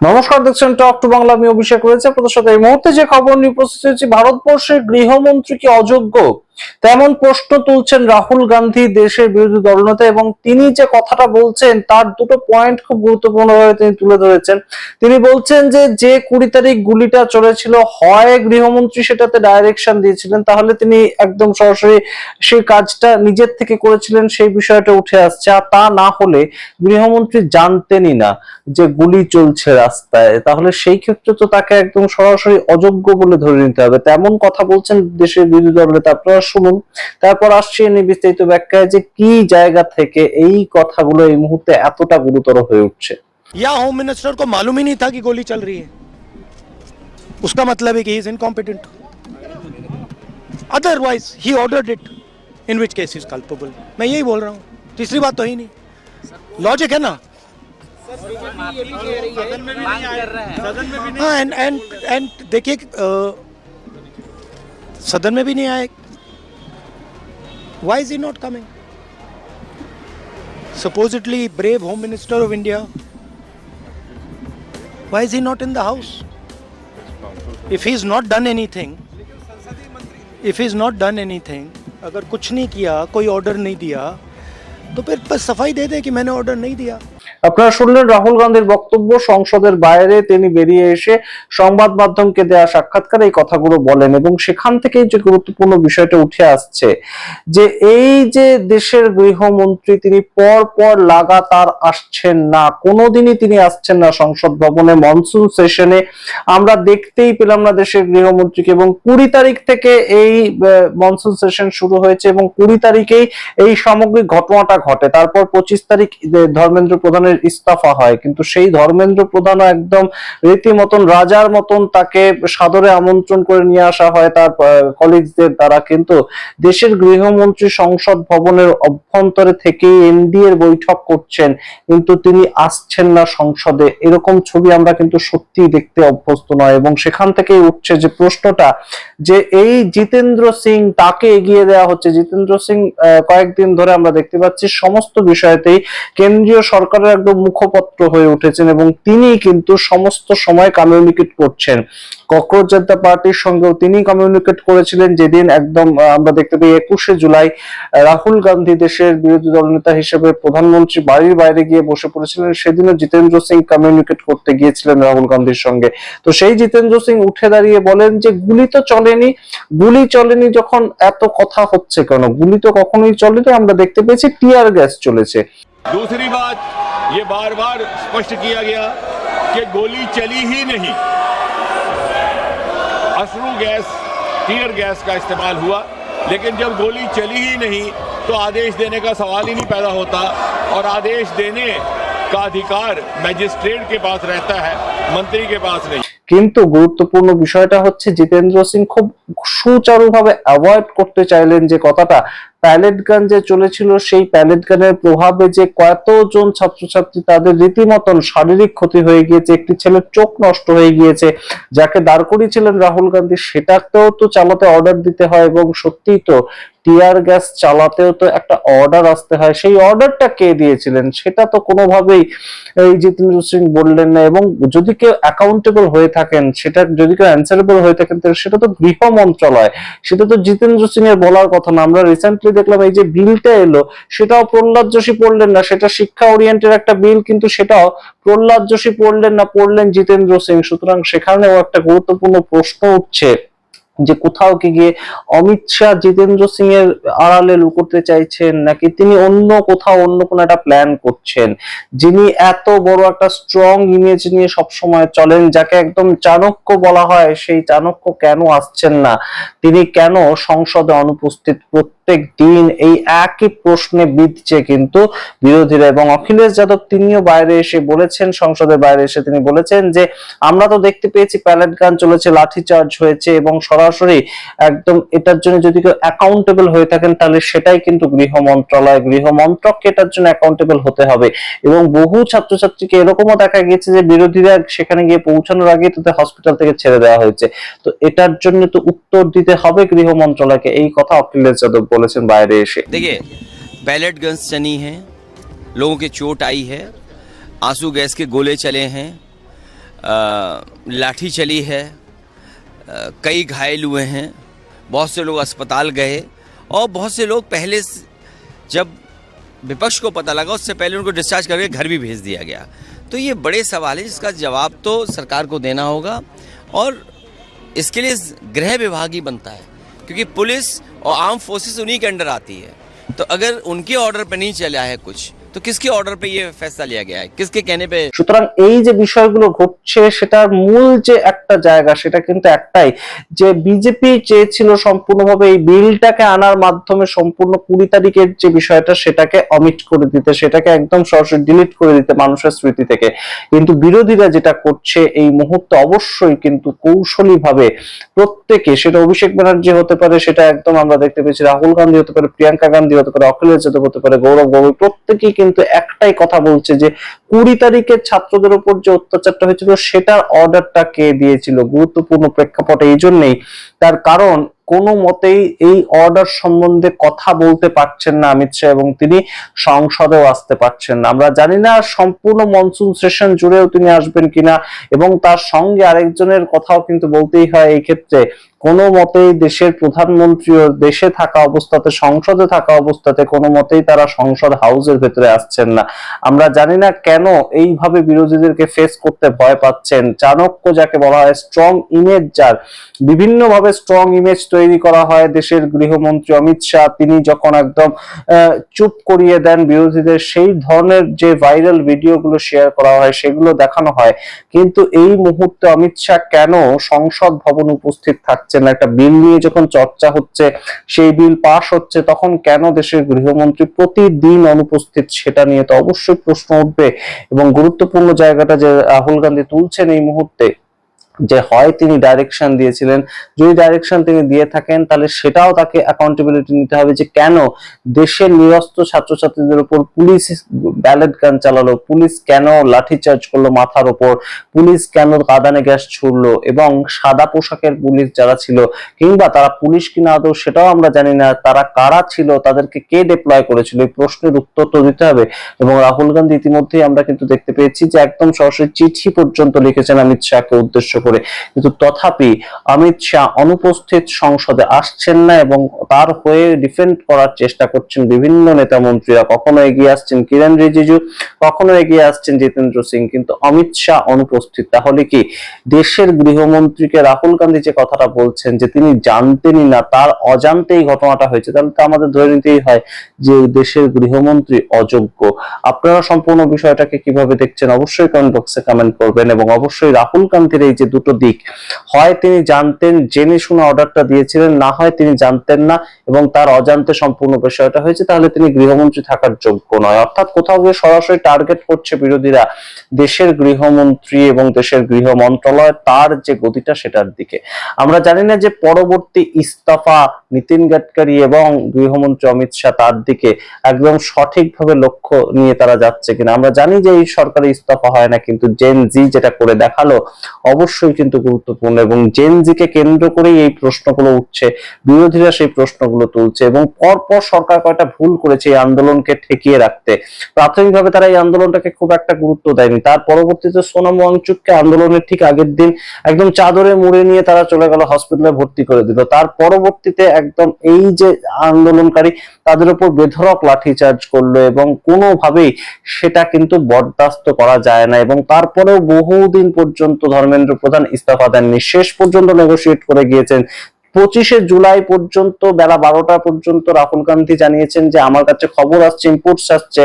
নমস্কার, দেখছেন talk to Bangla. আমি অভিষেক রয়েছে আপনাদের সাথে। এই মুহূর্তে যে খবর নিয়ে উপস্থিত হয়েছি, ভারতবর্ষের গৃহমন্ত্রী কি অযোগ্য তেমন প্রশ্ন তুলছেন রাহুল গান্ধী দেশের বিরোধী দলনেতা, এবং তিনি যে কথাটা বলছেন তার দুটো পয়েন্ট খুব গুরুত্বপূর্ণভাবে তিনি তুলে ধরেছেন। তিনি বলছেন যে 20 তারিখ গুলিটা চলেছিল, হয় গৃহমন্ত্রী সেটাতে ডাইরেকশন দিয়েছিলেন, তাহলে তিনি একদম সরাসরি সেই কাজটা নিজের থেকে করেছিলেন, সেই বিষয়টা উঠে আসছে। আর তা না হলে গৃহমন্ত্রী জানতেনই না যে গুলি চলছে রাস্তায়, তাহলে সেই ক্ষেত্রে তো তাকে একদম সরাসরি অযোগ্য বলে ধরে নিতে হবে। তেমন কথা বলছেন দেশের বিরোধী দল নেতা। আপনারা শুনুন, তারপর আসছে এনে বিস্তারিত ব্যাখ্যায় যে কি জায়গা থেকে এই কথাগুলো এই মুহূর্তে এতটা গুরুতর হয়ে উঠছে। या होम मिनिस्टर को मालूम ही नहीं था कि गोली चल रही है, उसका मतलब है कि he is incompetent. Otherwise he ordered it, in which case is culpable. मैं यही बोल रहा हूँ, तीसरी बात तो ही नहीं। लॉजिक है ना। हाँ, एंड देखिए, सदन में भी नहीं आए। Why is he not coming? supposedly brave home minister of India, why is he not in the house? If he's not done anything, अगर कुछ नहीं किया, कोई ऑर्डर नहीं दिया, तो फिर बस सफाई दे दे कि मैंने ऑर्डर नहीं दिया। আপনারা শুনলেন রাহুল গান্ধীর বক্তব্য। সংসদের বাইরে তিনি বেরিয়ে এসে সংবাদ মাধ্যমকে দেয়া সাক্ষাৎকারে এই কথাগুলো বলেন, এবং সেখান থেকেই যে গুরুত্বপূর্ণ বিষয়টা উঠে আসছে যে এই যে দেশের গৃহমন্ত্রী তিনি পর পর লাগাতার আসছেন না, কোনোদিনই তিনি আসছেন না সংসদ ভবনে। মনসুন সেশনে আমরা দেখতেই পেলাম না দেশের গৃহমন্ত্রীকে, এবং 20 তারিখ থেকে এই মনসুন সেশন শুরু হয়েছে, এবং 20 তারিখেই এই সামগ্রিক ঘটনাটা ঘটে। তারপর 25 তারিখ ধর্মেন্দ্র প্রধানের ইস্তফা হয়, কিন্তু সেই ধর্মেন্দ্র প্রধানও একদম রীতিমতন রাজার মতন তাকে সাদরে আমন্ত্রণ করে নিয়ে আসা হয় তার কলিগদের দ্বারা। কিন্তু দেশের গৃহমন্ত্রী সংসদ ভবনের অভ্যন্তরে থেকে এনডি এর বৈঠক করছেন, কিন্তু তিনি আসছেন না সংসদে। এরকম ছবি আমরা কিন্তু সত্যিই দেখতে অভ্যস্ত নয়, এবং সেখান থেকেই উঠছে যে প্রশ্নটা যে এই জিতেন্দ্র সিং তাকে এগিয়ে দেওয়া হচ্ছে। জিতেন্দ্র সিং কয়েকদিন ধরে আমরা দেখতে পাচ্ছি সমস্ত বিষয়তেই কেন্দ্রীয় সরকারের একদম মুখপত্র হয়ে উঠেছেন, এবং তিনি কিন্তু সমস্ত সময় কমিউনিকেট করছেন। ককরোচ জনতা পার্টির সঙ্গেও তিনি কমিউনিকেট করেছিলেন যেদিন একদম আমরা দেখতে পাই 21শে জুলাই রাহুল গান্ধী দেশের বিরোধী দলনেতা হিসেবে প্রধানমন্ত্রী বাড়ির বাইরে গিয়ে বসে পড়েছিলেন। সেদিনও জিতেন্দ্র সিং কমিউনিকেট করতে গিয়েছিলেন রাহুল গান্ধীর সঙ্গে। তো সেই জিতেন্দ্র সিং উঠে দাঁড়িয়ে বলেন যে গুলি তো চলেনি, গুলি চলেনি যখন এত কথা হচ্ছে কেন? গুলি তো কখনোই চলেনি, আমরা দেখতে পেয়েছি টিয়ার গ্যাস চলেছে। दूसरी बात, ये बार बार स्पष्ट किया गया कि गोली चली ही नहीं, अश्रु गैस, टीयर गैस का इस्तेमाल हुआ। लेकिन जब गोली चली ही नहीं तो आदेश देने का सवाल ही नहीं पैदा होता, और आदेश देने का अधिकार मैजिस्ट्रेट के पास रहता है, मंत्री के पास नहीं। কিন্তু গুরুত্বপূর্ণ বিষয়টা হচ্ছে জিতেন্দ্র সিং খুব সুচারুভাবে অ্যাভয়েড করতে চাইলেন যে কথাটা প্যালেট গান যে চলেছিল, সেই প্যালেট গানের প্রভাবে যে কতজন ছাত্রছাত্রী তাদের রীতিমতন শারীরিক ক্ষতি হয়ে গিয়েছে, একটি ছেলের চোখ নষ্ট হয়ে গিয়েছে, যাকে দাঁড় করিয়েছিলেন রাহুল গান্ধী, সেটাকেও তো চালাতে অর্ডার দিতে হয়, এবং সত্যিই তো টিয়ার গ্যাস চালাতেও তো একটা অর্ডার আসতে হয়। সেই অর্ডারটা কে দিয়েছিলেন সেটা তো কোনোভাবেই এই জিতেন্দ্র সিং বললেন না। এবং যদি কেউ অ্যাকাউন্টেবল হয়ে থাকেন, সেটা যদি কেউ অ্যান্সারেবল হয়ে থাকেন, সেটা তো গৃহ মন্ত্রণালয়, সেটা তো জিতেন্দ্র সিং এর বলার কথা না। আমরা রিসেন্টলি দেখলাম এই যে বিলটা এলো, সেটাও প্রহ্লাদ যোশী পড়লেন না, সেটা শিক্ষা ওরিয়েন্টেড একটা বিল, কিন্তু সেটাও প্রহ্লাদ যোশী পড়লেন না, পড়লেন জিতেন্দ্র সিং। সুতরাং সেখানেও একটা গুরুত্বপূর্ণ প্রশ্ন উঠছে যে কোথাও কি গিয়ে অমিত শাহ জিতেন্দ্র সিং এর আড়ালে লুকোতে চাইছেন, নাকি তিনি অন্য কোথাও অন্য কোনো একটা প্ল্যান করছেন। যিনি এত বড় একটা স্ট্রং ইমেজ নিয়ে সবসময় চলেন, যাকে একদম চাণক্য বলা হয়, সেই চাণক্য কেন আসছেন না? তিনি কেন সংসদে অনুপস্থিত? প্রত্যেক দিন এই একই প্রশ্নে বিঁধছে কিন্তু বিরোধীরা। এবং অখিলেশ যাদব তিনিও বাইরে এসে বলেছেন, সংসদের বাইরে এসে তিনি বলেছেন যে আমরা তো দেখতে পেয়েছি প্যালেট গান চলেছে, লাঠিচার্জ হয়েছে, এবং সরাসরি একদম এটার জন্য যদি কেউ অ্যাকাউন্টেবল হয়ে থাকেন তাহলে সেটাই কিন্তু গৃহ মন্ত্রণালয়, গৃহ মন্ত্রককে এটার জন্য অ্যাকাউন্টেবল হতে হবে। এবং বহু ছাত্রছাত্রীকে এরকমও দেখা গিয়েছে যে বিরোধীরা সেখানে গিয়ে পৌঁছানোর আগে তাদের হসপিটাল থেকে ছেড়ে দেওয়া হয়েছে। তো এটার জন্য তো উত্তর দিতে হবে গৃহ মন্ত্রণালয়কে, এই কথা অখিলেশ যাদব বলেছেন বাইরে এসে। देखिए, पैलेट गन्स चली हैं, लोगों की चोट आई है, आंसू गैस के गोले चले हैं, लाठी चली है, कई घायल हुए हैं, बहुत से लोग अस्पताल गए और बहुत से लोग पहले जब विपक्ष को पता लगा उससे पहले उनको डिस्चार्ज करके घर भी भेज दिया गया। तो ये बड़े सवाल है जिसका जवाब तो सरकार को देना होगा और इसके लिए गृह विभाग ही बनता है, क्योंकि पुलिस और आर्म फोर्सेस उन्हीं के अंडर आती है। तो अगर उनके ऑर्डर पे नहीं चला है कुछ, तो किसके ऑर्डर पे ये फैसला लिया गया है, किसके कहने पे? সুতরাং এই যে বিষয়গুলো ঘটছে সেটার মূল যে একটা জায়গা সেটা কিন্তু একটাই, যে বিজেপি চেয়েছিল সম্পূর্ণভাবে এই বিলটাকে আনার মাধ্যমে সম্পূর্ণ 20 তারিখের যে বিষয়টা সেটাকে অমিট করে দিতে, সেটাকে একদম সরাসরি ডিলিট করে দিতে মানুষের স্মৃতি থেকে। কিন্তু বিরোধীরা যেটা করছে এই মুহূর্তে অবশ্যই কিন্তু কৌশলী ভাবে প্রত্যেকে, সেটা অভিষেক ব্যানার্জি হতে পারে, সেটা একদম আমরা দেখতে পেয়েছি রাহুল গান্ধী হতে পারে, প্রিয়াঙ্কা গান্ধী হতে পারে, অখিলেশ যাদব হতে পারে, গৌরব গগৈ, প্রত্যেকেই কিন্তু একটাই কথা বলছে যে 20 তারিখে ছাত্রদের উপর যে অত্যাচারটা হয়েছিল সেটার অর্ডারটা কে দিয়েছিল। গুরুত্বপূর্ণ প্রেক্ষাপট এই জন্যই, তার কারণ কোনো মতেই এই অর্ডার সম্বন্ধে কথা বলতে পারছেন না অমিত শাহ এবং তিনি সংসদেও আসতে পারছেন না। আমরা জানি না সম্পূর্ণ মনসুন সেশন জুড়েও তিনি আসবেন কিনা, এবং তার সঙ্গে আরেকজনের কথাও কিন্তু বলতেই হয় এই ক্ষেত্রে, কোনো মতেই দেশের প্রধানমন্ত্রীও দেশে থাকা অবস্থাতে, সংসদে থাকা অবস্থাতে কোনো মতেই তারা সংসদ হাউসের ভেতরে আসছেন না। আমরা জানি না কেন এইভাবে বিরোধীদেরকে ফেস করতে ভয় পাচ্ছেন। চাণক্য যাকে বলা হয়, স্ট্রং ইমেজ যার, বিভিন্ন ভাবে স্ট্রং ইমেজ তৈরি করা হয় দেশের গৃহমন্ত্রী অমিত শাহ, তিনি যখন একদম চুপ করিয়ে দেন বিরোধীদের, সেই ধরনের যে ভাইরাল ভিডিওগুলো শেয়ার করা হয় সেগুলো দেখানো হয়। কিন্তু এই মুহূর্তে অমিত শাহ কেন সংসদ ভবন উপস্থিত থাকছে না? একটা বিল নিয়ে যখন চর্চা হচ্ছে, সেই বিল পাস হচ্ছে, তখন কেন দেশের গৃহমন্ত্রী প্রতিদিন অনুপস্থিত, সেটা নিয়ে তো অবশ্যই প্রশ্ন উঠবে। এবং গুরুত্বপূর্ণ জায়গাটা যে রাহুল গান্ধী তুলছেন এই মুহূর্তে, যে হয় তিনি ডাইরেকশন দিয়েছিলেন, যদি ডাইরেকশন তিনি দিয়ে থাকেন তাহলে সেটাও তাকে অ্যাকাউন্টেবিলিটি নিতে হবে, যে কেন দেশের নিরস্ত্র ছাত্রছাত্রীদের উপর পুলিশ ব্যালেট গান চালালো, পুলিশ কেন লাঠিচার্জ করলো মাথার উপর, পুলিশ কেন কাঁদানে গ্যাস ছুড়লো, এবং সাদা পোশাকের পুলিশ যারা ছিল, কিংবা তারা পুলিশ কিনা আদৌ সেটাও আমরা জানি না, তারা কারা ছিল, তাদেরকে কে ডিপ্লয় করেছিল, এই প্রশ্নের উত্তর তো দিতে হবে। এবং রাহুল গান্ধী ইতিমধ্যেই আমরা কিন্তু দেখতে পেয়েছি যে একদম সরাসরি চিঠি পর্যন্ত লিখেছেন অমিত শাহকে উদ্দেশ্য করে, কিন্তু তথাপি অমিত শাহ অনুপস্থিত, সংসদে আসছেন না এবং তার হয়ে ডিফেন্ড করার চেষ্টা করছেন বিভিন্ন নেতা মন্ত্রীরা। কখনো এগিয়ে আসছেন কিরেন রিজিজু, কখনো এগিয়ে আসছেন জিতেন্দ্র সিং, কিন্তু অমিত শাহ অনুপস্থিত। তাহলে কি দেশের গৃহমন্ত্রীকে রাহুল গান্ধী যে কথাটা বলছেন যে তিনি জানতেনই না, তার অজান্তেই ঘটনাটা হয়েছে, তাহলে তো আমাদের ধরে নিতেই হয় যে দেশের গৃহমন্ত্রী অযোগ্য। আপনারা সম্পূর্ণ বিষয়টাকে কিভাবে দেখছেন অবশ্যই কমেন্ট বক্সে কমেন্ট করবেন। এবং অবশ্যই রাহুল গান্ধীর এই যে দুটো দিক, হয় তিনি জানতেন, জেনে শুনে অর্ডারটা দিয়েছিলেন, না হয় তিনি জানতেন না এবং তার অজান্তে সম্পূর্ণ বিষয়টা হয়েছে, তাহলে তিনি গৃহমন্ত্রী থাকার যোগ্য নয়। অর্থাৎ কোথাও গিয়ে সরাসরি টার্গেট করছে বিরোধীরা দেশের গৃহমন্ত্রী এবং দেশের গৃহ মন্ত্রণালয়, তার যে গতিটা সেটার দিকে। আমরা জানি না যে পরবর্তী ইস্তফা নীতিন গাডকারি এবং গৃহমন্ত্রী অমিত শাহ তার দিকে একদম সঠিকভাবে লক্ষ্য নিয়ে তারা যাচ্ছে কিনা। আমরা জানি যে এই সরকারি ইস্তফা হয় না, কিন্তু জেন জি যেটা করে দেখালো অবশ্যই কিন্তু গুরুত্বপূর্ণ, এবং জেন জি কে কেন্দ্র করেই এই প্রশ্নগুলো উঠছে, বিরোধীরা সেই প্রশ্নগুলো তুলছে। এবং পরপর সরকার কয়টা ভুল করেছে এই আন্দোলনকে ঠেকিয়ে রাখতে। প্রাথমিকভাবে তারা এই আন্দোলনটাকে খুব একটা গুরুত্ব দেয়নি, তার পরবর্তীতে সোনাম ওয়াংচুককে আন্দোলনের ঠিক আগের দিন একদম চাদরে মুড়ে নিয়ে তারা চলে গেল, হসপিটালে ভর্তি করে দিল। তার পরবর্তীতে একদম এই যে আন্দোলনকারী তাদের উপর বেধড়ক লাঠিচার্জ করলো, এবং কোনোভাবেই সেটা কিন্তু বরদাস্ত করা যায় না। এবং তারপরেও বহুদিন পর্যন্ত ধর্মেন্দ্র প্রধান ইস্তফা দেননি, শেষ পর্যন্ত নেগোশিয়েট করে গিয়েছেন। 25শে জুলাই পর্যন্ত বেলা 12টা পর্যন্ত রাহুল গান্ধী জানিয়েছেন যে আমার কাছে খবর আসছে, ইনপুটস আসছে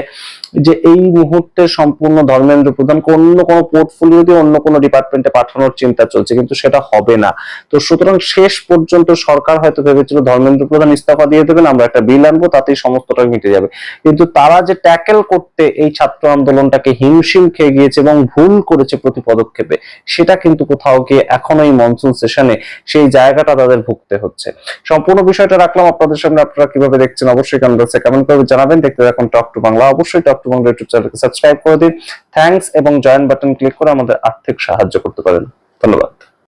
যে এই মুহূর্তে সম্পূর্ণ ধর্মেন্দ্র প্রধান অন্য কোনো পোর্টফোলিও দিয়ে অন্য কোনো ডিপার্টমেন্টে পাঠানোর চিন্তা চলছে, কিন্তু সেটা হবে না। তো সুতরাং শেষ পর্যন্ত সরকার হয়তো ভেবেছিল ধর্মেন্দ্র প্রধান ইস্তফা দিয়ে দেবেন, আমরা একটা বিল আনবো, তাতেই সমস্তটা মিটে যাবে। কিন্তু তারা যে ট্যাকেল করতে এই ছাত্র আন্দোলনটাকে হিমশিম খেয়ে গিয়েছে এবং ভুল করেছে প্রতি পদক্ষেপে, সেটা কিন্তু কোথাও গিয়ে এখন এই মনসুন সেশনে সেই জায়গাটা তাদের ভুগতে হচ্ছে। সম্পূর্ণ বিষয়টা রাখলাম আপনাদের সামনে, আপনারা কিভাবে দেখছেন অবশ্যই কমেন্ট বক্সে কমেন্ট করে জানাবেন। দেখতে থাকুন টক টু বাংলা, অবশ্যই টক টু বাংলা ইউটিউব চ্যানেলকে সাবস্ক্রাইব করে দিন। থ্যাঙ্কস, এবং জয়েন বাটন ক্লিক করে আমাদের আর্থিক সাহায্য করতে পারেন। ধন্যবাদ।